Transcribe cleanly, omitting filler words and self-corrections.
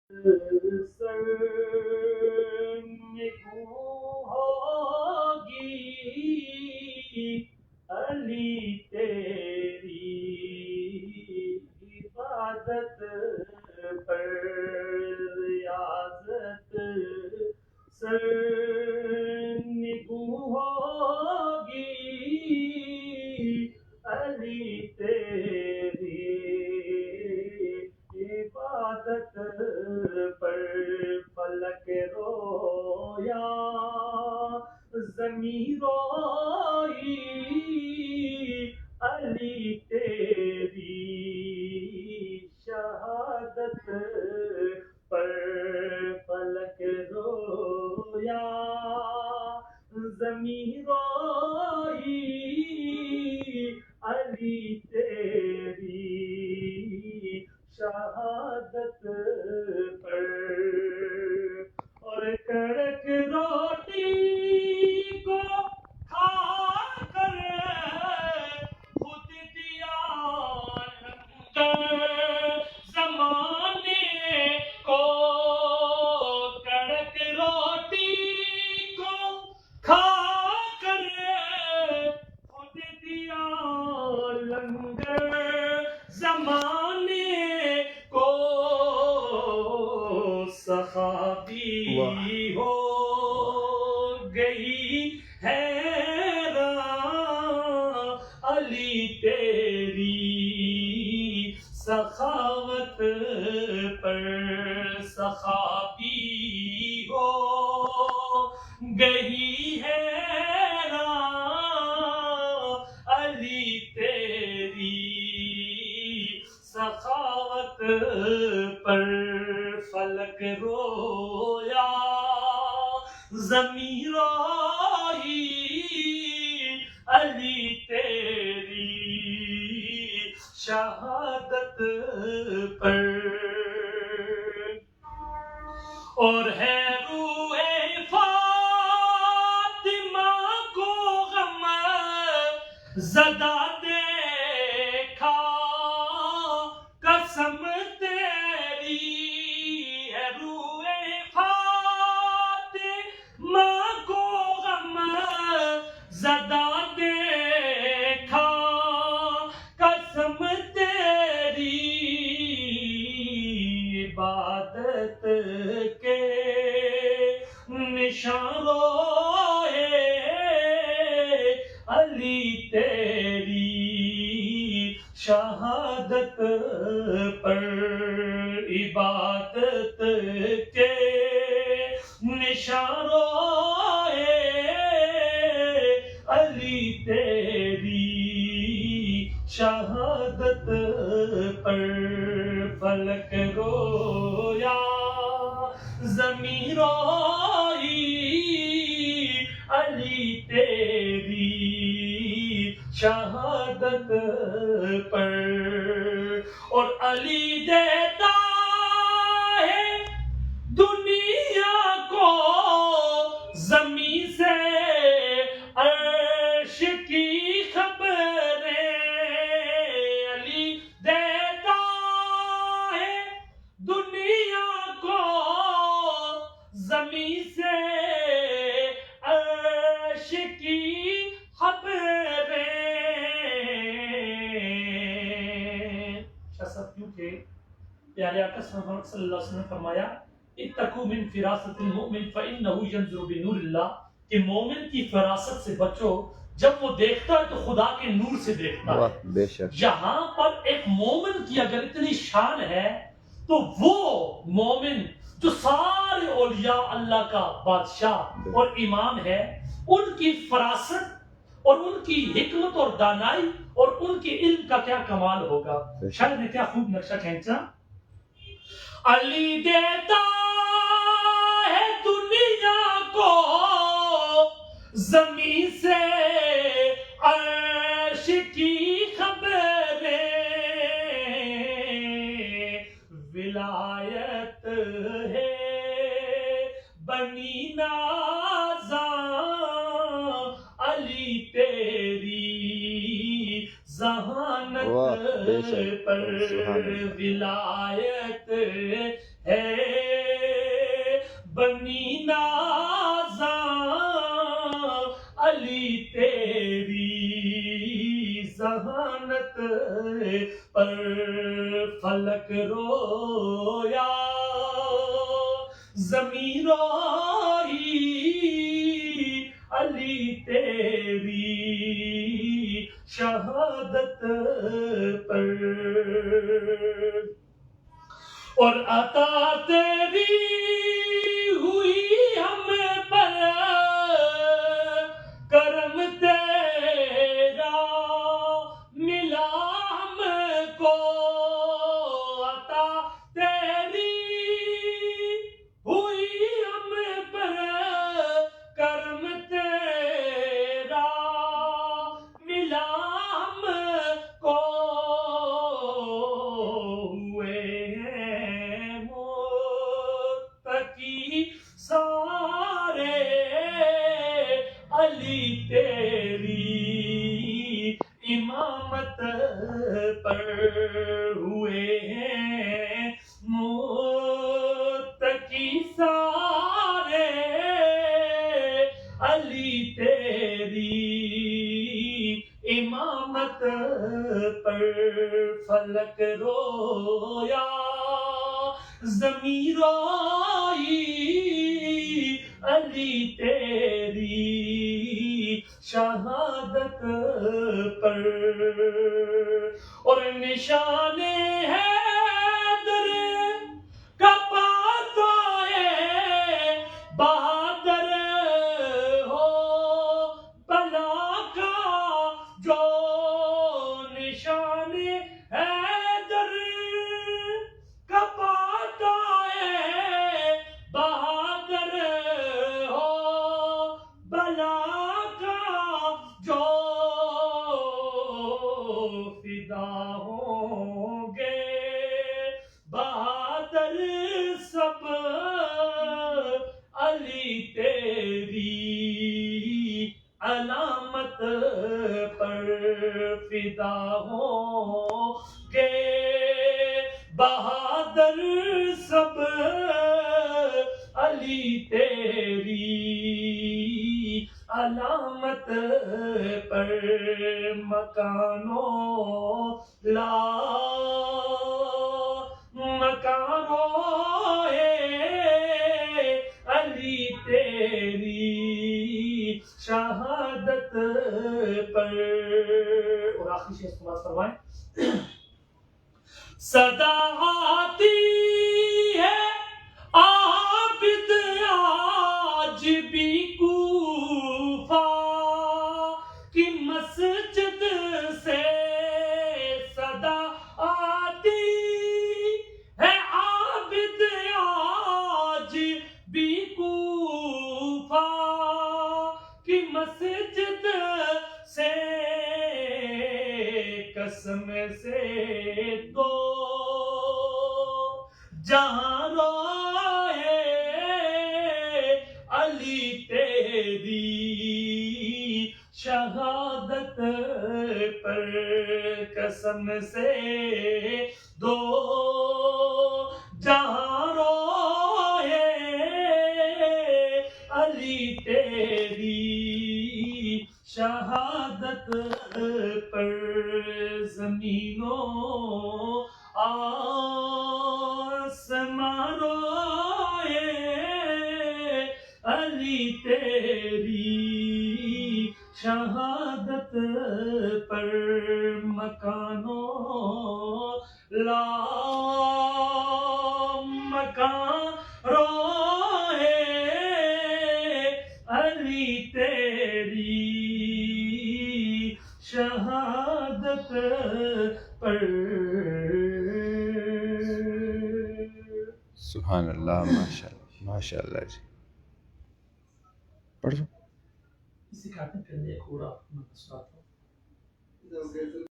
سر نگوں ہوگی علی تیری عبادت پر ریاضت سر نگوں ہوگی علی تیری عبادت پر فلک رویا زمین روئی علی تیری شہادت پر فلک رویا زمین روئی علی تیری شہادت پر اور کڑک روٹی کو کھا کر خود دیا لنگر زمانے کو کڑک روٹی کو کھا کر خود دیا لنگر زمانے کو صحابی ہو گئی حیران علی تیری سخاوت پر صحابی ہو گئی حیران علی تیری سخاوت پر فلک رویا زمین روئی علی تیری شہادت پر اور ہے روح فاطمہ کو غم زدہ دیکھا قسم تیری ہے روح فاطمہ کو غم زدہ دیکھا قسم تیری عبادت کے نشان روئے علی تیری شہادت پر عبادت کے نشان روئے علی تیری شہادت پر فلک رویا زمین روئی علی تیری شہادت پر اور علی دیتا ہے دنیا کو زمین سے عرش کی خبریں علی دیتا ہے دنیا کو زمین سے عرش کی خبریں کیونکہ پیارے آقا صلی اللہ علیہ وسلم نے فرمایا اتقوا من فراست المؤمن فإنه ينظر بنور اللہ کہ مومن کی فراست سے بچو جب وہ دیکھتا ہے تو خدا کے نور سے دیکھتا ہے بے شک یہاں پر ایک مومن کی اگر اتنی شان ہے تو وہ مومن جو سارے اولیاء اللہ کا بادشاہ اور امام ہے ان کی فراست اور ان کی حکمت اور دانائی اور ان کے علم کا کیا کمال ہوگا شاید نے کیا خوب نقشہ کھینچا علی دیتا ہے دنیا کو زمین سے عرش کی خبریں ولایت ہے بنی نازاں علی تیری ذہانت پر ولایت ہے پر فلک رویا، زمین روئی علی تیری شہادت پر، اور عطا تیری ہوئی ہم پر، کرم تیرا ملا ہم کو، عطا تیری ہوئی ہم پر، کرم تیرا ملا ہم کو، ہوئے ہیں متقی سارے علی تیری امامت پر، ہوئے ہیں متقی سارے علی تیری امامت پر، فلک رویا زمین روئی علی تیری شہادت پر، اور نشان حیدر کا پاتا ہے بہادر ہو بلا کا، جو نشان حیدر کا پاتا ہے بہادر ہو بلا کا، جو فدا ہوں گے بہادر سب علی تیری علامت پر، فدا ہوں گے بہادر سب علی تیری علامت پر، مکانوں لا مکانوں علی تیری شہادت پر، اور آخری شیئر کو بات فرمائیں، صدا آتی ہے عابد آج بھی کوفہ کی مسجد سے، صدا آتی ہے عابد آج بھی کوفہ کی مسجد سے، قسم سے دو جہاں روئے علی تیری شہادت پر، قسم سے دو جہاں روئے علی تیری شہادت پر، زمینوں آسمان روئے علی تیری شہادت پر، مکانوں لا مکان روئے علی تیری شہادت پر۔ سبحان اللہ، ماشاء اللہ ماشاء اللہ جی، پڑھ لو اسی کھاتے پھر ایک اور آپ کو میں سناتا ہوں۔